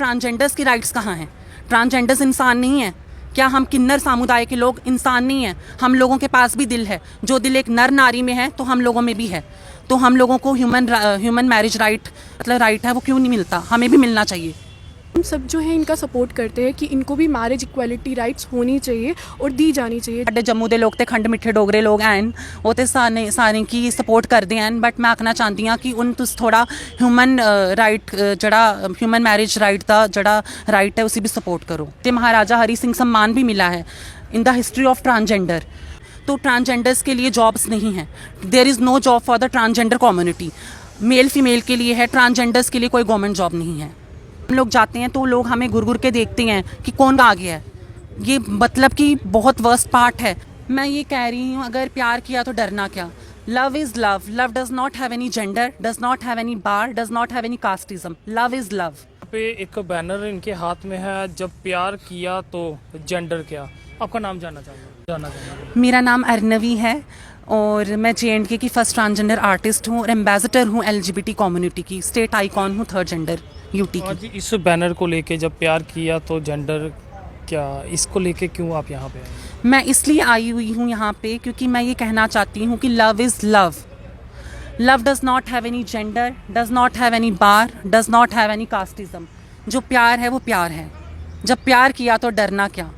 Transgenders की rights कहाँ हैं? ट्रांसजेंडर्स इंसान नहीं है क्या? हम किन्नर समुदाय के लोग इंसान नहीं हैं? हम लोगों के पास भी दिल है। जो दिल एक नर नारी में है तो हम लोगों में भी है। तो हम लोगों को ह्यूमन मैरिज राइट मतलब राइट है वो क्यों नहीं मिलता? हमें भी मिलना चाहिए। हम सब जो है इनका सपोर्ट करते हैं कि इनको भी मैरिज इक्वालिटी राइट्स होनी चाहिए और दी जानी चाहिए। साढ़े जम्मू के लोग तो खंड मिठे डोगरे लोग हैं, वो तो सारे की सपोर्ट करते हैं, बट मैं आखना चाहती हाँ कि उन तुस थोड़ा ह्यूमन राइट जड़ा ह्यूमन मैरिज राइट का जड़ा राइट है उसी भी सपोर्ट करो। तो महाराजा हरी सिंह सम्मान भी मिला है in the history of transgender. तो ट्रांसजेंडर्स के लिए जॉब्स नहीं हैं, there is no job for the transgender community. Male female के लिए है, ट्रांसजेंडर्स के लिए कोई गवर्नमेंट जॉब नहीं है। हम लोग जाते हैं तो लोग हमें घुर घुर के देखते हैं कि कौन आ गया है। ये मतलब कि बहुत वर्स्ट पार्ट है। मैं ये कह रही हूँ अगर प्यार किया तो डरना क्या। Love is love, love does not have any gender, does not have any bar, does not have any casteism. Love is love. पे एक बैनर इनके हाथ में है, जब प्यार किया तो जेंडर क्या। आपका नाम जानना चाहूँगा। मेरा नाम अर्नवी है और मैं JNK की फर्स्ट ट्रांसजेंडर आर्टिस्ट हूँ और एम्बेसडर हूँ LGBT कम्युनिटी की, स्टेट आइकॉन हूँ थर्ड जेंडर UT की। आज इस बैनर को लेके जब प्यार किया तो जेंडर क्या, इसको लेके क्यों आप यहाँ पे आए? मैं इसलिए आई हुई हूँ यहाँ पे क्योंकि मैं ये कहना चाहती हूँ कि love is love. Love does not have any gender, does not have any bar, does not have any casteism. जो प्यार है वो प्यार है। जब प्यार किया तो डरना क्या।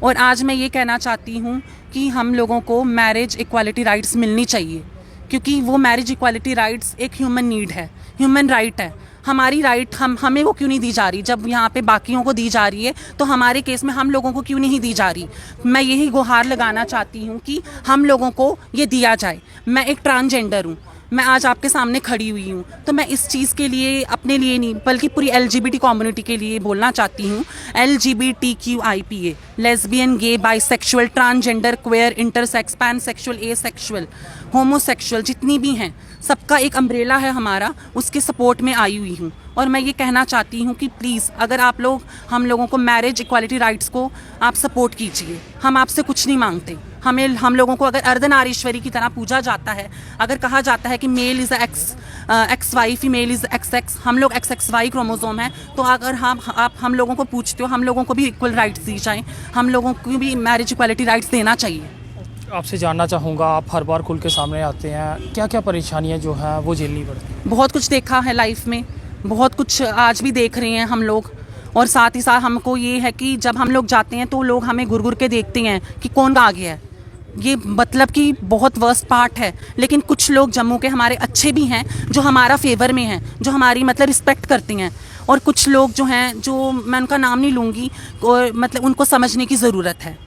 और आज मैं ये कहना चाहती हूँ कि हम लोगों को मैरिज इक्वालिटी राइट्स मिलनी चाहिए, क्योंकि वो मैरिज इक्वालिटी राइट्स एक ह्यूमन नीड है, ह्यूमन राइट है। हमारी राइट हमें वो क्यों नहीं दी जा रही? जब यहाँ पे बाकियों को दी जा रही है तो हमारे केस में हम लोगों को क्यों नहीं दी जा रही? मैं यही गुहार लगाना चाहती हूँ कि हम लोगों को ये दिया जाए। मैं एक ट्रांसजेंडर हूँ, मैं आज आपके सामने खड़ी हुई हूँ, तो मैं इस चीज़ के लिए अपने लिए नहीं बल्कि पूरी LGBT कम्युनिटी के लिए बोलना चाहती हूँ। LGBTQIPA, lesbian, gay, bisexual, transgender, queer, intersex, pansexual, asexual, homosexual जितनी भी हैं, सबका एक अम्ब्रेला है हमारा, उसके सपोर्ट में आई हुई हूँ। और मैं ये कहना चाहती हूँ कि प्लीज़ अगर आप लोग हम लोगों को मैरिज इक्वालिटी राइट्स को आप सपोर्ट कीजिए। हम आपसे कुछ नहीं मांगते। हम लोगों को अगर अर्धनारीश्वरी की तरह पूजा जाता है, अगर कहा जाता है कि mail is XY, female is XX, हम लोग XXY क्रोमोसोम हैं, तो अगर आप हम लोगों को पूछते हो, हम लोगों को भी इक्वल राइट्स दी जाएँ, हम लोगों को भी मैरिज इक्वालिटी राइट्स देना चाहिए। आपसे जानना चाहूँगा, आप हर बार खुल के सामने आते हैं, क्या क्या परेशानियाँ जो हैं वो झेलनी पड़ती हैं? बहुत कुछ देखा है लाइफ में, बहुत कुछ आज भी देख रहे हैं हम लोग। और साथ ही साथ हमको ये है कि जब हम लोग जाते हैं तो लोग हमें घुर घुर के देखते हैं कि कौन आ गया है। ये मतलब कि बहुत वर्स्ट पार्ट है। लेकिन कुछ लोग जम्मू के हमारे अच्छे भी हैं जो हमारा फेवर में हैं, जो हमारी मतलब रिस्पेक्ट करते हैं। और कुछ लोग जो हैं, जो मैं उनका नाम नहीं लूँगी, और मतलब उनको समझने की ज़रूरत है।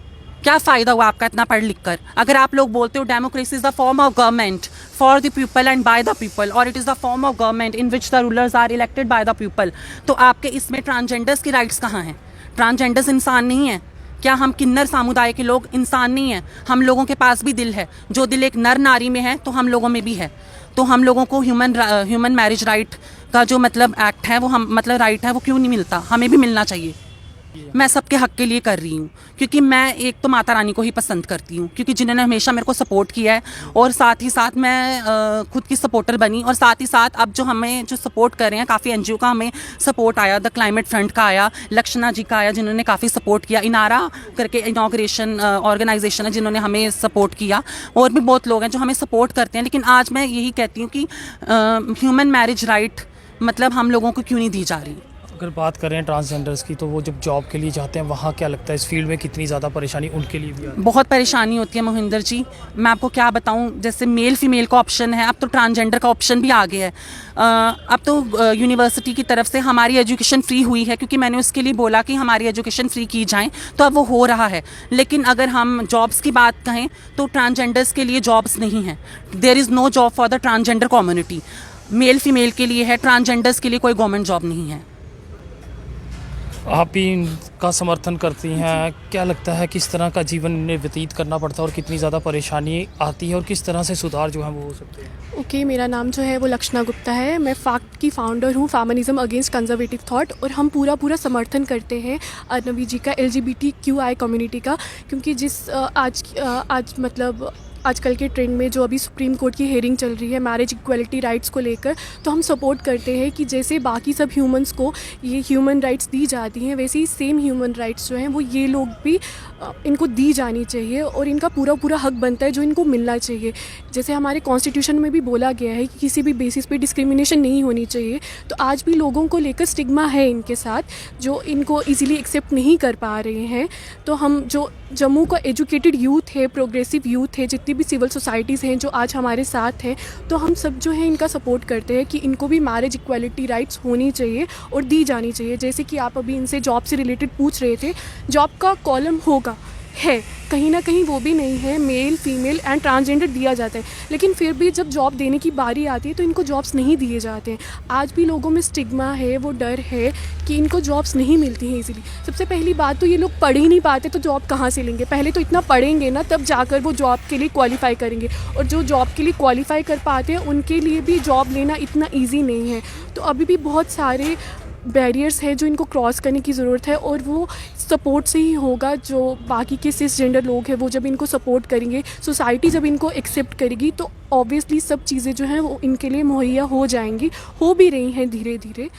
क्या फ़ायदा हुआ आपका इतना पढ़ लिख कर अगर आप लोग बोलते हो democracy is the form of government for the people and by the people, और it is the form of government in which the rulers are elected by the people, तो आपके इसमें ट्रांसजेंडर्स की राइट्स कहाँ हैं? ट्रांसजेंडर्स इंसान नहीं है क्या? हम किन्नर समुदाय के लोग इंसान नहीं हैं? हम लोगों के पास भी दिल है। जो दिल एक नर नारी में है तो हम लोगों में भी है। तो हम लोगों को ह्यूमन मैरिज राइट का जो मतलब एक्ट है वो हम मतलब राइट है वो क्यों नहीं मिलता? हमें भी मिलना चाहिए। मैं सबके हक के लिए कर रही हूँ, क्योंकि मैं एक तो माता रानी को ही पसंद करती हूँ, क्योंकि जिन्होंने हमेशा मेरे को सपोर्ट किया है, और साथ ही साथ मैं खुद की सपोर्टर बनी। और साथ ही साथ अब जो हमें जो सपोर्ट कर रहे हैं, काफ़ी NGO का हमें सपोर्ट आया, द क्लाइमेट फ्रंट का आया, लक्षणा जी का आया जिन्होंने काफ़ी सपोर्ट किया, इनारा करके इनॉग्रेशन ऑर्गेनाइजेशन है जिन्होंने हमें सपोर्ट किया, और भी बहुत लोग हैं जो हमें सपोर्ट करते हैं। लेकिन आज मैं यही कहती हूँ कि ह्यूमन मैरिज राइट मतलब हम लोगों को क्यों नहीं दी जा रही। अगर बात करें ट्रांसजेंडर्स की, तो वो जब जॉब के लिए जाते हैं वहाँ क्या लगता है इस फील्ड में कितनी ज़्यादा परेशानी उनके लिए भी है? बहुत परेशानी होती है मोहिंदर जी, मैं आपको क्या बताऊं। जैसे मेल फीमेल का ऑप्शन है, अब तो ट्रांसजेंडर का ऑप्शन भी आ गया है। अब तो यूनिवर्सिटी की तरफ से हमारी एजुकेशन फ्री हुई है, क्योंकि मैंने उसके लिए बोला कि हमारी एजुकेशन फ्री की जाए, तो अब वो हो रहा है। लेकिन अगर हम जॉब्स की बात कहें तो ट्रांसजेंडर्स के लिए जॉब्स नहीं हैं। There is no job for the transgender community. Male female के लिए है, ट्रांसजेंडर्स के लिए कोई गवर्नमेंट जॉब नहीं है। आप भी इनका समर्थन करती हैं, क्या लगता है किस तरह का जीवन इन्हें व्यतीत करना पड़ता है और कितनी ज़्यादा परेशानी आती है और किस तरह से सुधार जो है वो हो सकते हैं? ओके, मेरा नाम जो है वो लक्षणा गुप्ता है। मैं फैक्ट की फाउंडर हूँ, फेमिनिज्म अगेंस्ट कंजर्वेटिव थॉट, और हम पूरा समर्थन करते हैं अर्नवी जी का, LGBTQI कम्युनिटी का, क्योंकि जिस आज मतलब आजकल के ट्रेंड में जो अभी सुप्रीम कोर्ट की हेयरिंग चल रही है मैरिज इक्वलिटी राइट्स को लेकर, तो हम सपोर्ट करते हैं कि जैसे बाकी सब ह्यूमंस को ये ह्यूमन राइट्स दी जाती हैं, वैसे ही सेम ह्यूमन राइट्स जो हैं वो ये लोग भी इनको दी जानी चाहिए और इनका पूरा पूरा हक बनता है जो इनको मिलना चाहिए। जैसे हमारे कॉन्स्टिट्यूशन में भी बोला गया है कि किसी भी बेसिस पे डिस्क्रिमिनेशन नहीं होनी चाहिए, तो आज भी लोगों को लेकर स्टिग्मा है इनके साथ, जो इनको इजीली एक्सेप्ट नहीं कर पा रहे हैं। तो हम जो जम्मू का एजुकेटेड यूथ है, प्रोग्रेसिव यूथ है, जितनी भी सिविल सोसाइटीज़ हैं जो आज हमारे साथ हैं, तो हम सब जो है इनका सपोर्ट करते हैं कि इनको भी मैरिज इक्वलिटी राइट्स होनी चाहिए और दी जानी चाहिए। जैसे कि आप अभी इनसे जॉब से रिलेटेड पूछ रहे थे, जॉब का कॉलम होगा है, कहीं ना कहीं वो भी नहीं है, मेल फीमेल एंड ट्रांसजेंडर दिया जाता है, लेकिन फिर भी जब जॉब देने की बारी आती है तो इनको जॉब्स नहीं दिए जाते हैं। आज भी लोगों में स्टिग्मा है, वो डर है कि इनको जॉब्स नहीं मिलती हैं इजीली। सबसे पहली बात तो ये लोग पढ़ ही नहीं पाते, तो जॉब कहाँ से लेंगे? पहले तो इतना पढ़ेंगे ना, तब जाकर वो जॉब के लिए क्वालिफाई करेंगे, और जो जॉब के लिए क्वालिफाई कर पाते हैं उनके लिए भी जॉब लेना इतना ईजी नहीं है। तो अभी भी बहुत सारे बैरियर्स हैं जो इनको क्रॉस करने की ज़रूरत है, और वो सपोर्ट से ही होगा। जो बाकी के सिस जेंडर लोग हैं वो जब इनको सपोर्ट करेंगे, सोसाइटी जब इनको एक्सेप्ट करेगी, तो ऑब्वियसली सब चीज़ें जो हैं वो इनके लिए मुहैया हो जाएंगी, हो भी रही हैं धीरे धीरे।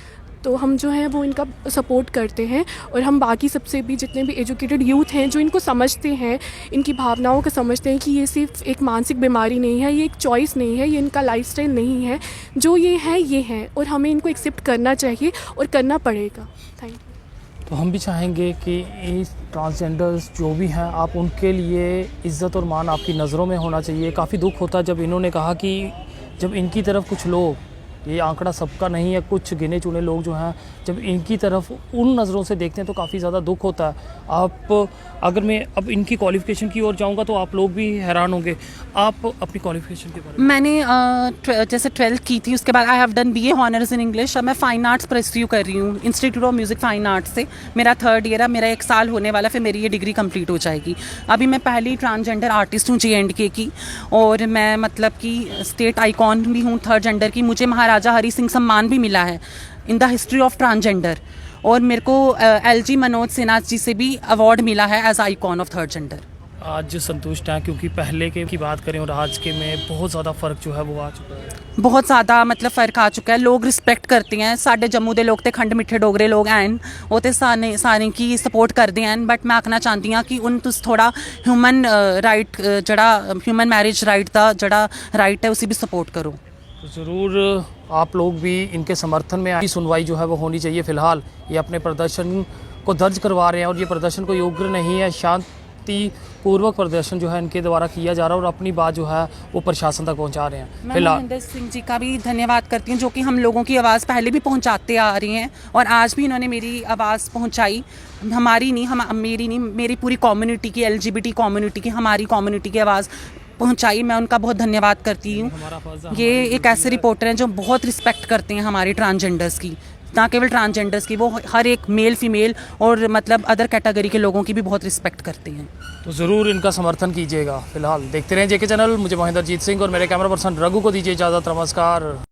तो हम जो है वो इनका सपोर्ट करते हैं, और हम बाकी सबसे भी जितने भी एजुकेटेड यूथ हैं जो इनको समझते हैं, इनकी भावनाओं को समझते हैं कि ये सिर्फ एक मानसिक बीमारी नहीं है, ये एक चॉइस नहीं है, ये इनका लाइफस्टाइल नहीं है, जो ये है, और हमें इनको एक्सेप्ट करना चाहिए और करना पड़ेगा। Thank you. तो हम भी चाहेंगे कि इस ट्रांसजेंडर्स जो भी हैं, आप उनके लिए इज़्ज़त और मान आपकी नज़रों में होना चाहिए। काफ़ी दुख होता है जब इन्होंने कहा कि जब इनकी तरफ कुछ लोग, ये आंकड़ा सबका नहीं है, कुछ गिने चुने लोग जो हैं, जब इनकी तरफ उन नज़रों से देखते हैं तो काफ़ी ज़्यादा दुख होता है। आप अगर मैं अब इनकी क्वालिफ़िकेशन की ओर जाऊंगा तो आप लोग भी हैरान होंगे। आप अपनी क्वालिफ़िकेशन के बारे में? मैंने जैसे 12th की थी, उसके बाद I have done BA honours in English. अब मैं फ़ाइन आर्ट्स परस्यू कर रही हूँ institute of music fine arts से। मेरा 3rd ईयर है, मेरा 1 साल होने वाला, फिर मेरी ये डिग्री कंप्लीट हो जाएगी। अभी मैं पहली ट्रांसजेंडर आर्टिस्ट हूँ J&K की, और मैं मतलब कि स्टेट आइकॉन भी हूँ 3rd जेंडर की। मुझे महाराजा हरि सिंह सम्मान भी मिला है in the history of transgender, और मेरे को LG मनोज सिन्हा जी से भी अवार्ड मिला है as icon of 3rd gender. आज संतुष्ट हैं, क्योंकि पहले के की बात करें और आज के में बहुत ज़्यादा फ़र्क जो है वो आ चुका है। बहुत ज़्यादा मतलब फ़र्क आ चुका है, लोग रिस्पैक्ट करते हैं। साढ़े जम्मू दे लोग ते खंड मिट्ठे डोगरे लोग हैं, वो तो सारे की सपोर्ट करते हैं, बट मैं आखना चाहती हाँ कि उन तुस थोड़ा ह्यूमन राइट जड़ा ह्यूमन मैरिज राइट का जड़ा राइट है उसी भी सपोर्ट करो। तो ज़रूर आप लोग भी इनके समर्थन में आए। सुनवाई जो है वो होनी चाहिए। फ़िलहाल ये अपने प्रदर्शन को दर्ज करवा रहे हैं, और ये प्रदर्शन को योग्य नहीं है, शांतिपूर्वक प्रदर्शन जो है इनके द्वारा किया जा रहा है, और अपनी बात जो है वो प्रशासन तक पहुंचा रहे हैं। मैं महेंद्र सिंह जी का भी धन्यवाद करती हूँ, जो कि हम लोगों की आवाज़ पहले भी पहुँचाते आ रही हैं, और आज भी इन्होंने मेरी आवाज़ पहुँचाई। हमारी नहीं, मेरी नहीं, मेरी पूरी कम्युनिटी की, LGBT कम्युनिटी की, हमारी कम्युनिटी की आवाज़ पहुंचाई। मैं उनका बहुत धन्यवाद करती हूँ। ये एक ऐसे रिपोर्टर हैं जो बहुत रिस्पेक्ट करते हैं हमारे ट्रांसजेंडर्स की, ना केवल ट्रांसजेंडर्स की, वो हर एक मेल फीमेल और मतलब अदर कैटेगरी के लोगों की भी बहुत रिस्पेक्ट करते हैं। तो ज़रूर इनका समर्थन कीजिएगा। फिलहाल देखते रहें JK चैनल। मुझे महेंद्रजीत सिंह और मेरे कैमरा पर्सन रघु को दीजिए इजाज़त। नमस्कार।